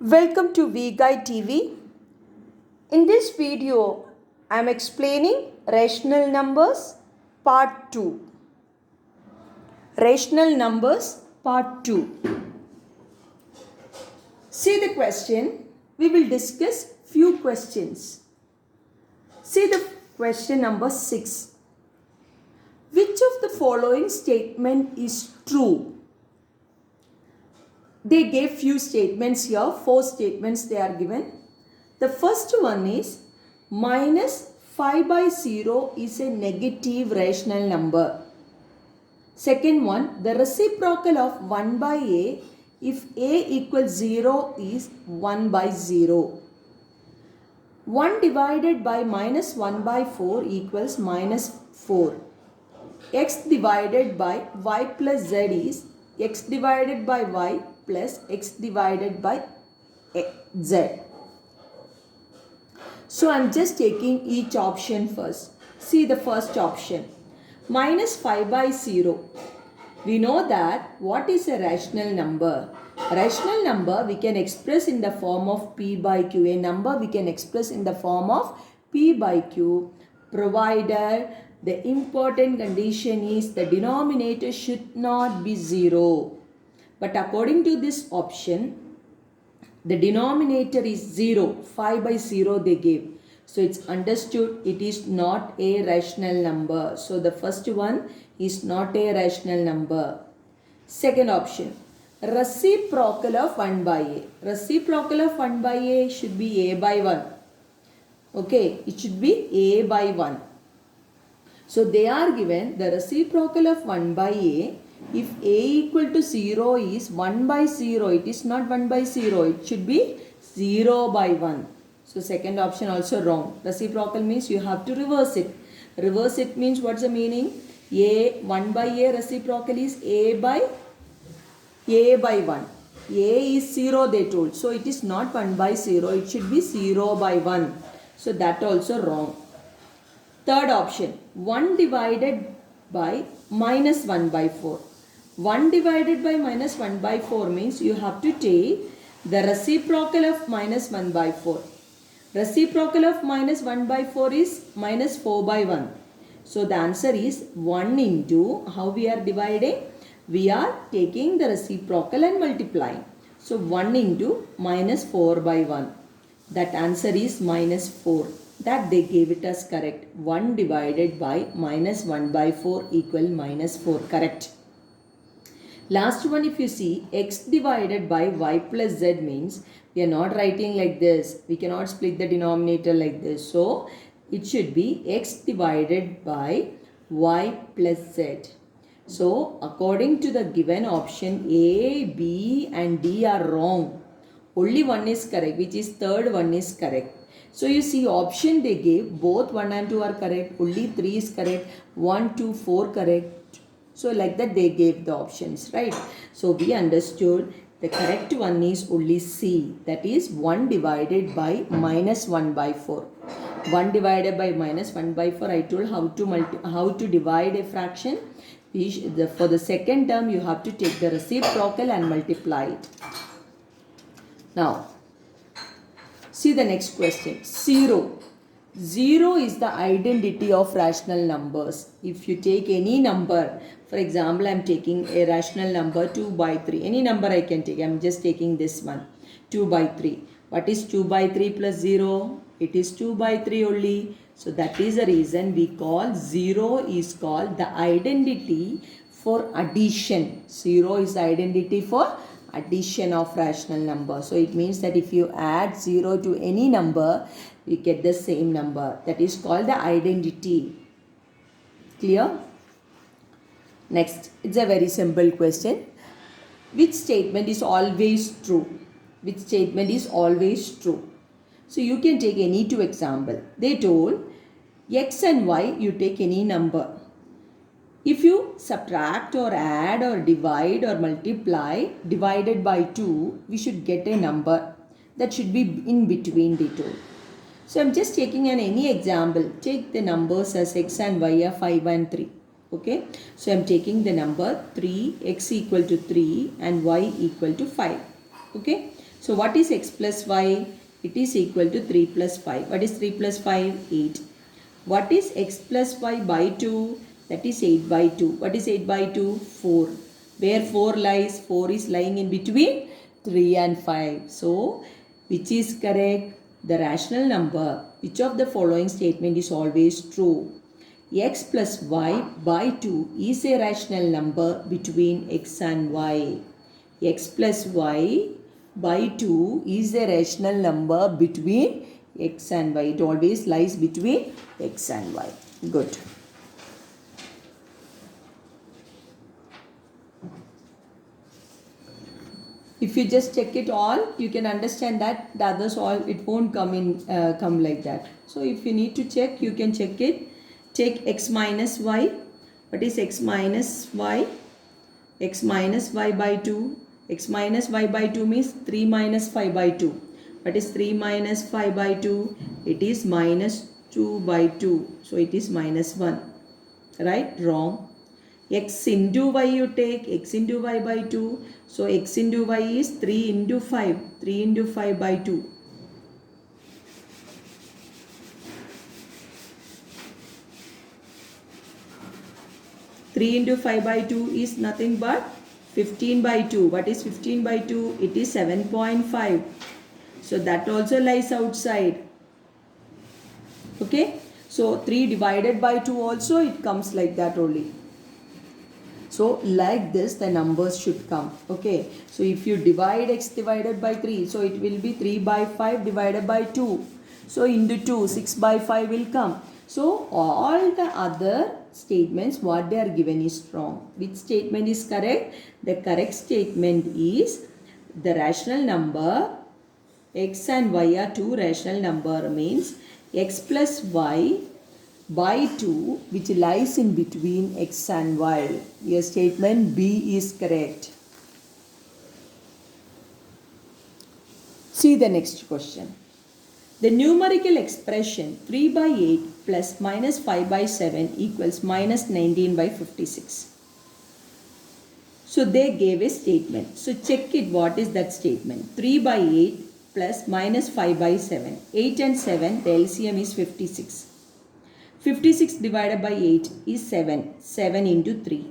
Welcome to VGuide TV. In this video, I am explaining rational numbers part 2. Rational numbers part 2. See the question. We will discuss few questions. See the question number 6. Which of the following statement is true? They gave few statements here, 4 statements they are given. The first one is minus 5 by 0 is a negative rational number. Second one, the reciprocal of 1 by a if a equals 0 is 1 by 0. 1 divided by minus 1 by 4 equals minus 4. X divided by y plus z is x divided by y plus x divided by z. So I am just taking each option first. See the first option. Minus 5 by 0. We know that what is a rational number? A rational number we can express in the form of p by q. A number we can express in the form of p by q, provided the important condition is the denominator should not be 0. But according to this option, the denominator is 0. 5 by 0 they gave. So it's understood it is not a rational number. So the first one is not a rational number. Second option, reciprocal of 1 by a. Reciprocal of 1 by a should be a by 1. Okay, it should be a by 1. So they are given the reciprocal of 1 by a. If a equal to 0 is 1 by 0, it is not 1 by 0. It should be 0 by 1. So second option also wrong. Reciprocal means you have to reverse it. Reverse it means what's the meaning? A 1 by a reciprocal is a by 1. A is 0 they told. So it is not 1 by 0. It should be 0 by 1. So that also wrong. Third option, 1 divided by minus 1 by 4. 1 divided by minus 1 by 4 means you have to take the reciprocal of minus 1 by 4. Reciprocal of minus 1 by 4 is minus 4 by 1. So the answer is 1 into, how we are dividing? We are taking the reciprocal and multiplying. So 1 into minus 4 by 1. That answer is minus 4. That they gave it as correct. 1 divided by minus 1 by 4 equal minus 4. Correct. Last one, if you see, x divided by y plus z means we are not writing like this. We cannot split the denominator like this. So it should be x divided by y plus z. So according to the given option, A, B and D are wrong. Only one is correct, which is third one is correct. So you see option they gave, both 1 and 2 are correct, only 3 is correct, 1, 2, 4 correct. So like that they gave the options, right? So we understood the correct one is only C, that is 1 divided by minus 1 by 4. 1 divided by minus 1 by 4, I told how to divide a fraction. For the second term you have to take the reciprocal and multiply it. Now, see the next question. 0. 0 is the identity of rational numbers. If you take any number, for example, I am taking a rational number 2 by 3. Any number I can take. I am just taking this one. 2 by 3. What is 2 by 3 plus 0? It is 2 by 3 only. So that is the reason we call 0 is called the identity for addition. 0 is the identity for addition of rational number. So it means that if you add 0 to any number, we get the same number. That is called the identity. Clear? Next, it's a very simple question. Which statement is always true? Which statement is always true? So you can take any two example. They told x and y, you take any number. If you subtract or add or divide or multiply, divided by 2, we should get a number that should be in between the two. So I'm just taking any example. Take the numbers as x and y are 5 and 3. Okay. So I'm taking the number 3, x equal to 3 and y equal to 5. Okay. So what is x plus y? It is equal to 3 plus 5. What is 3 plus 5? 8. What is x plus y by 2? That is 8 by 2. What is 8 by 2? 4. Where 4 lies? 4 is lying in between 3 and 5. So, which is correct? The rational number. Which of the following statement is always true? X plus y by 2 is a rational number between x and y. X plus y by 2 is a rational number between x and y. It always lies between x and y. Good. If you just check it all, you can understand that the others all, it won't come like that. So if you need to check, you can check it. Take x minus y. What is x minus y? X minus y by 2. X minus y by 2 means 3 minus 5 by 2. What is 3 minus 5 by 2? It is minus 2 by 2. So it is minus 1. Right? Wrong. X into y you take. X into y by 2. So x into y is 3 into 5. 3 into 5 by 2. Three into 5 by 2 is nothing but 15 by 2. What is 15 by 2? It is 7.5. So that also lies outside. Okay. So 3 divided by 2 also it comes like that only. So like this the numbers should come. Okay. So if you divide x divided by 3. So it will be 3 by 5 divided by 2. So into 2 6 by 5 will come. So all the other statements what they are given is wrong. Which statement is correct? The correct statement is the rational number x and y are two rational number means x plus y by 2 which lies in between x and y. Your statement B is correct. See the next question. The numerical expression 3 by 8 plus minus 5 by 7 equals minus 19 by 56. So they gave a statement. So check it, what is that statement? 3 by 8 plus minus 5 by 7. 8 and 7, the LCM is 56. 56 divided by 8 is 7. 7 into 3.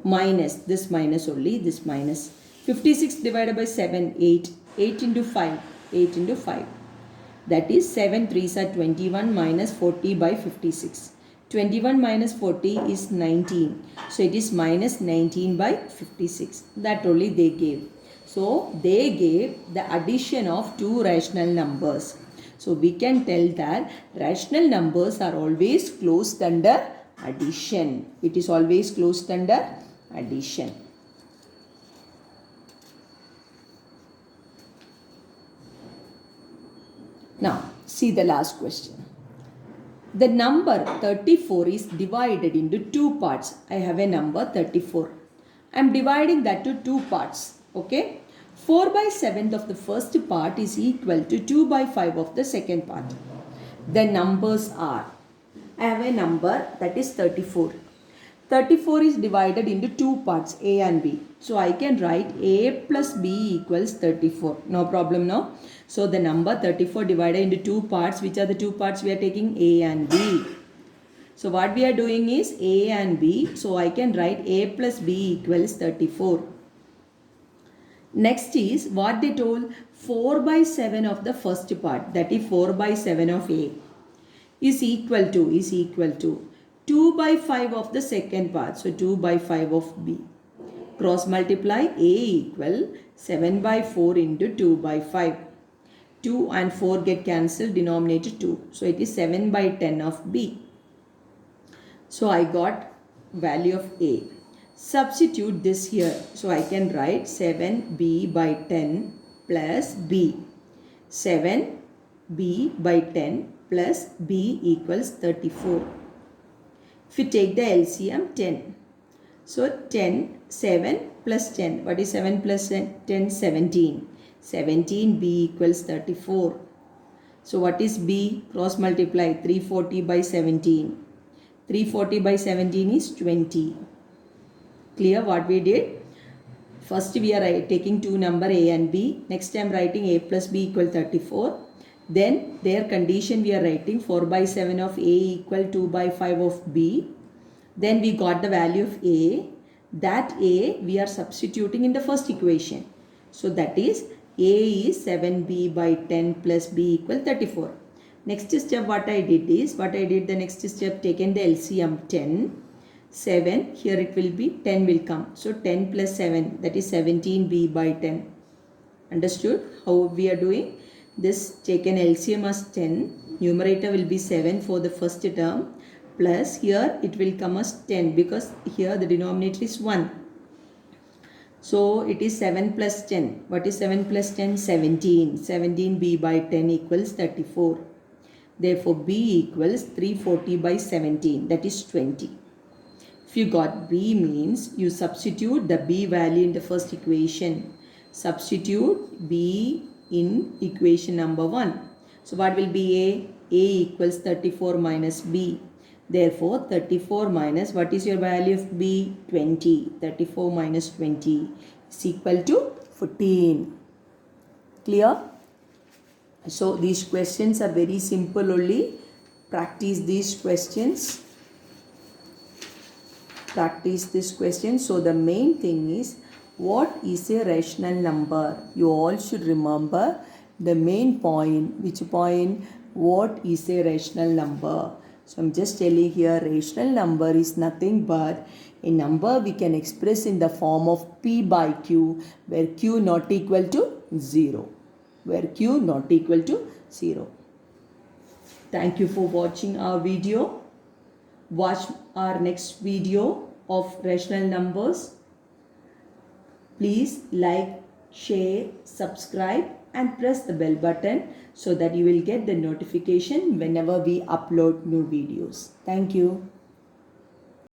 Minus, this minus only, this minus. 56 divided by 7, 8. 8 into 5, 8 into 5. That is 7 3s are 21 minus 40 by 56. 21 minus 40 is 19. So it is minus 19 by 56. That only they gave. So they gave the addition of two rational numbers. So we can tell that rational numbers are always closed under addition. It is always closed under addition. Now, see the last question. The number 34 is divided into two parts. I have a number 34. I am dividing that to two parts. Okay. 4 by 7th of the first part is equal to 2 by 5 of the second part. The numbers are, I have a number that is 34. 34 is divided into two parts, A and B. So I can write A plus B equals 34. No problem, no? So the number 34 divided into two parts. Which are the two parts we are taking? A and B. So what we are doing is A and B. So I can write A plus B equals 34. Next is what they told, 4 by 7 of the first part, that is 4 by 7 of A is equal to 2 by 5 of the second part. So 2 by 5 of B. Cross multiply, A equal 7 by 4 into 2 by 5. 2 and 4 get cancelled, denominator 2. So it is 7 by 10 of B. So I got value of A. Substitute this here. So I can write 7B by 10 plus B. 7B by 10 plus B equals 34. If you take the LCM, 10. So 10, 7 plus 10. What is 7 plus 10? 17. 17B equals 34. So what is B? Cross multiply, 340 by 17. 340 by 17 is 20. Clear what we did? First we are taking two number a and b. Next I am writing a plus b equal 34. Then their condition we are writing 4 by 7 of a equal 2 by 5 of b. Then we got the value of a. That a we are substituting in the first equation. So that is a is 7b by 10 plus b equal 34. Next step what I did the next step taken the LCM 10. 7 here it will be 10 will come. So 10 plus 7 that is 17b by 10. Understood how we are doing? This taken LCM as 10. Numerator will be 7 for the first term. Plus here it will come as 10 because here the denominator is 1. So it is 7 plus 10. What is 7 plus 10? 17. 17b by 10 equals 34. Therefore b equals 340 by 17, that is 20. If you got b means you substitute the b value in the first equation. Substitute b in equation number 1. So what will be a? A equals 34 minus b. Therefore 34 minus what is your value of b? 20. 34 minus 20 is equal to 14. Clear? So these questions are very simple only. Practice these questions. Practice this question. So the main thing is, what is a rational number? You all should remember the main point. Which point? What is a rational number? So I'm just telling here, rational number is nothing but a number we can express in the form of p by q, where q not equal to 0. Where q not equal to 0. Thank you for watching our video. Watch our next video of rational numbers. Please like, share, subscribe and press the bell button so that you will get the notification whenever we upload new videos. Thank you.